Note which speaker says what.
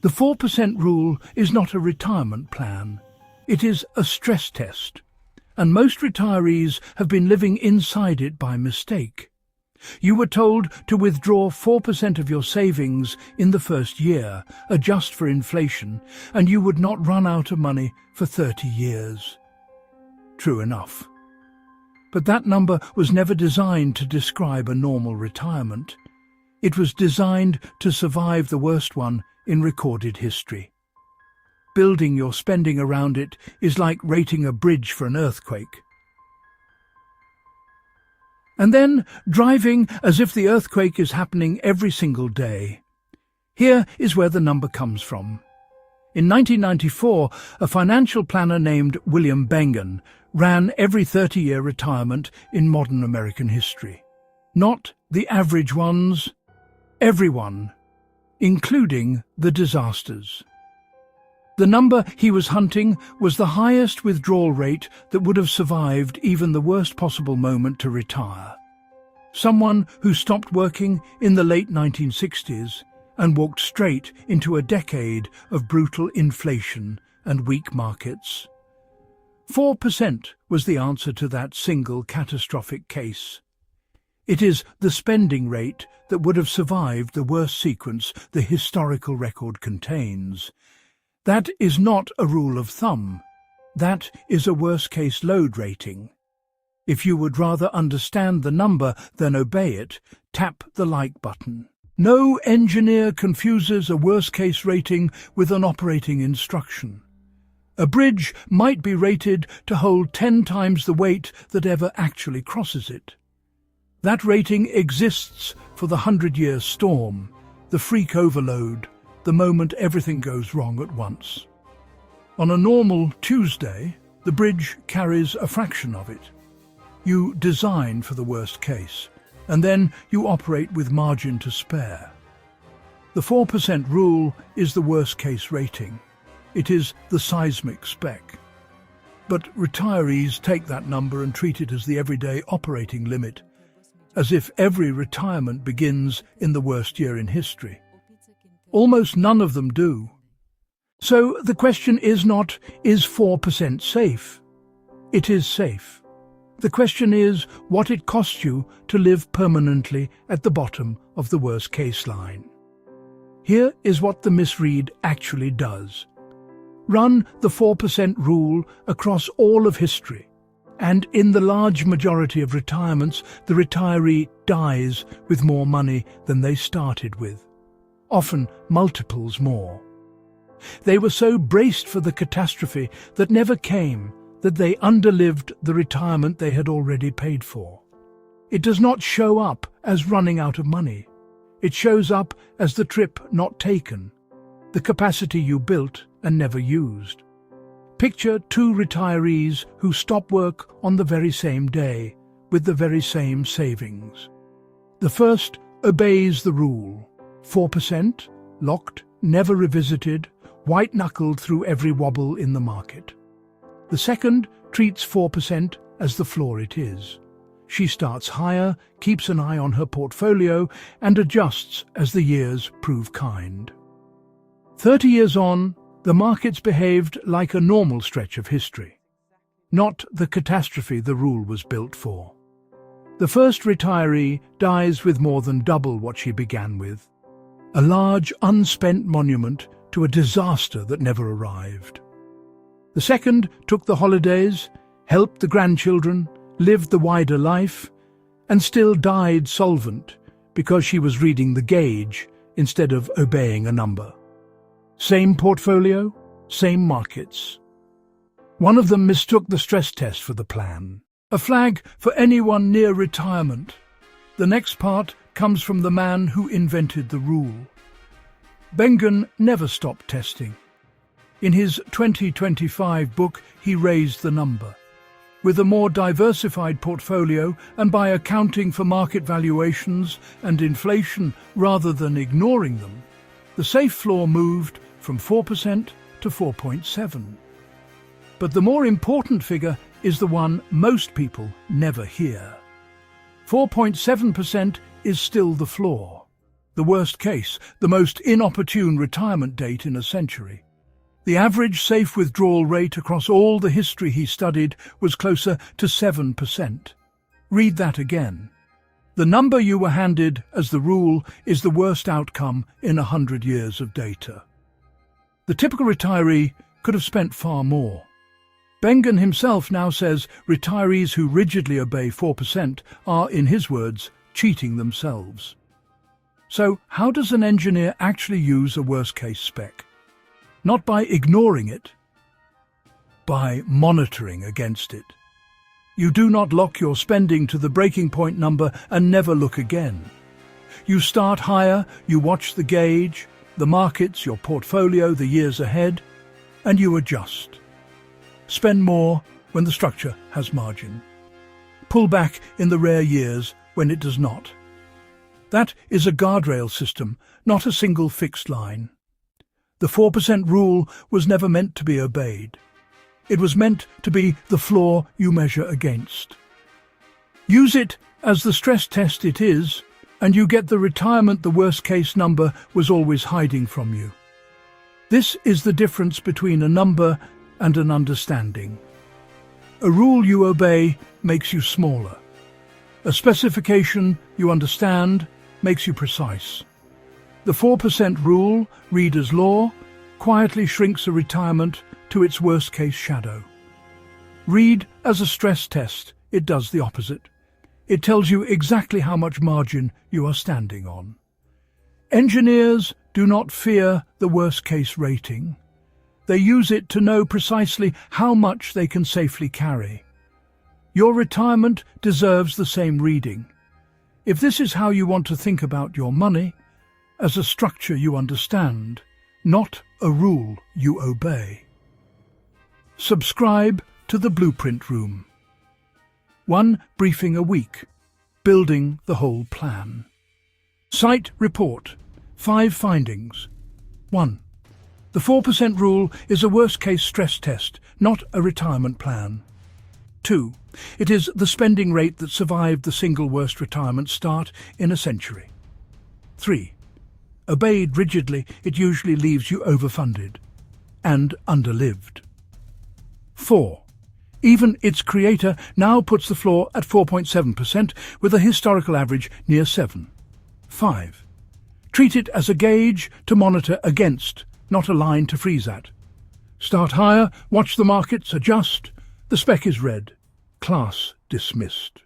Speaker 1: The 4% rule is not a retirement plan. It is a stress test, and most retirees have been living inside it by mistake. You were told to withdraw 4% of your savings in the first year, adjust for inflation, and you would not run out of money for 30 years. True enough. But that number was never designed to describe a normal retirement. It was designed to survive the worst one in recorded history. Building your spending around it is like rating a bridge for an earthquake. And then driving as if the earthquake is happening every single day. Here is where the number comes from. In 1994, a financial planner named William Bengen ran every 30-year retirement in modern American history. Not the average ones, everyone, including the disasters. The number he was hunting was the highest withdrawal rate that would have survived even the worst possible moment to retire. Someone who stopped working in the late 1960s and walked straight into a decade of brutal inflation and weak markets. 4% was the answer to that single catastrophic case. It is the spending rate that would have survived the worst sequence the historical record contains. That is not a rule of thumb. That is a worst-case load rating. If you would rather understand the number than obey it, tap the like button. No engineer confuses a worst-case rating with an operating instruction. A bridge might be rated to hold 10 times the weight that ever actually crosses it. That rating exists for the 100-year storm, the freak overload, the moment everything goes wrong at once. On a normal Tuesday, the bridge carries a fraction of it. You design for the worst case, and then you operate with margin to spare. The 4% rule is the worst case rating. It is the seismic spec. But retirees take that number and treat it as the everyday operating limit, as if every retirement begins in the worst year in history. Almost none of them do. So the question is not, is 4% safe? It is safe. The question is what it costs you to live permanently at the bottom of the worst case line. Here is what the misread actually does. Run the 4% rule across all of history, and in the large majority of retirements, the retiree dies with more money than they started with, often multiples more. They were so braced for the catastrophe that never came that they underlived the retirement they had already paid for. It does not show up as running out of money. It shows up as the trip not taken, the capacity you built and never used. Picture two retirees who stop work on the very same day, with the very same savings. The first obeys the rule. 4%, locked, never revisited, white-knuckled through every wobble in the market. The second treats 4% as the floor it is. She starts higher, keeps an eye on her portfolio, and adjusts as the years prove kind. 30 years on, the markets behaved like a normal stretch of history, not the catastrophe the rule was built for. The first retiree dies with more than double what she began with, a large unspent monument to a disaster that never arrived. The second took the holidays, helped the grandchildren, lived the wider life, and still died solvent because she was reading the gauge instead of obeying a number. Same portfolio, same markets. One of them mistook the stress test for the plan, a flag for anyone near retirement. The next part comes from the man who invented the rule. Bengen never stopped testing. In his 2025 book, he raised the number. With a more diversified portfolio and by accounting for market valuations and inflation rather than ignoring them, the safe floor moved from 4% to 4.7%. But the more important figure is the one most people never hear. 4.7% is still the floor. The the worst case, the most inopportune retirement date in a century. The average safe withdrawal rate across all the history he studied was closer to 7%. Read that again. The number you were handed as the rule is the worst outcome in 100 years of data. The typical retiree could have spent far more. Bengen himself now says retirees who rigidly obey 4% are, in his words, cheating themselves. So how does an engineer actually use a worst-case spec? Not by ignoring it, by monitoring against it. You do not lock your spending to the breaking point number and never look again. You start higher, you watch the gauge, the markets, your portfolio, the years ahead, and you adjust. Spend more when the structure has margin. Pull back in the rare years when it does not. That is a guardrail system, not a single fixed line. The 4% rule was never meant to be obeyed. It was meant to be the floor you measure against. Use it as the stress test it is, and you get the retirement the worst-case number was always hiding from you. This is the difference between a number and an understanding. A rule you obey makes you smaller. A specification you understand makes you precise. The 4% rule, reader's law, quietly shrinks a retirement to its worst-case shadow. Read as a stress test, it does the opposite. It tells you exactly how much margin you are standing on. Engineers do not fear the worst-case rating. They use it to know precisely how much they can safely carry. Your retirement deserves the same reading. If this is how you want to think about your money, as a structure you understand, not a rule you obey. Subscribe to the Blueprint Room. One briefing a week, building the whole plan. Site report. 5 findings. 1. The 4% rule is a worst-case stress test, not a retirement plan. 2. It is the spending rate that survived the single worst retirement start in a century. 3. Obeyed rigidly, it usually leaves you overfunded and underlived. 4. Even its creator now puts the floor at 4.7% with a historical average near 7. 5. Treat it as a gauge to monitor against, not a line to freeze at. Start higher, watch the markets, adjust. The spec is read. Class dismissed.